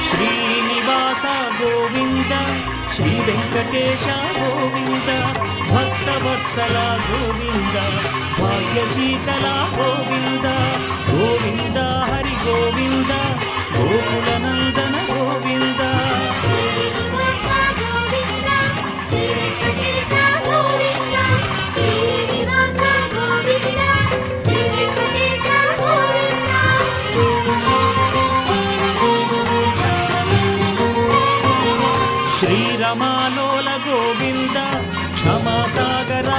Srinivasa Govinda Shri Venkatesha Govinda Bhaktavatsala Govinda భాగ్యశీతల Govinda Govinda Hari Govinda గోకులనందన Govinda శ్రీరమాలోల Govinda క్షమాసాగర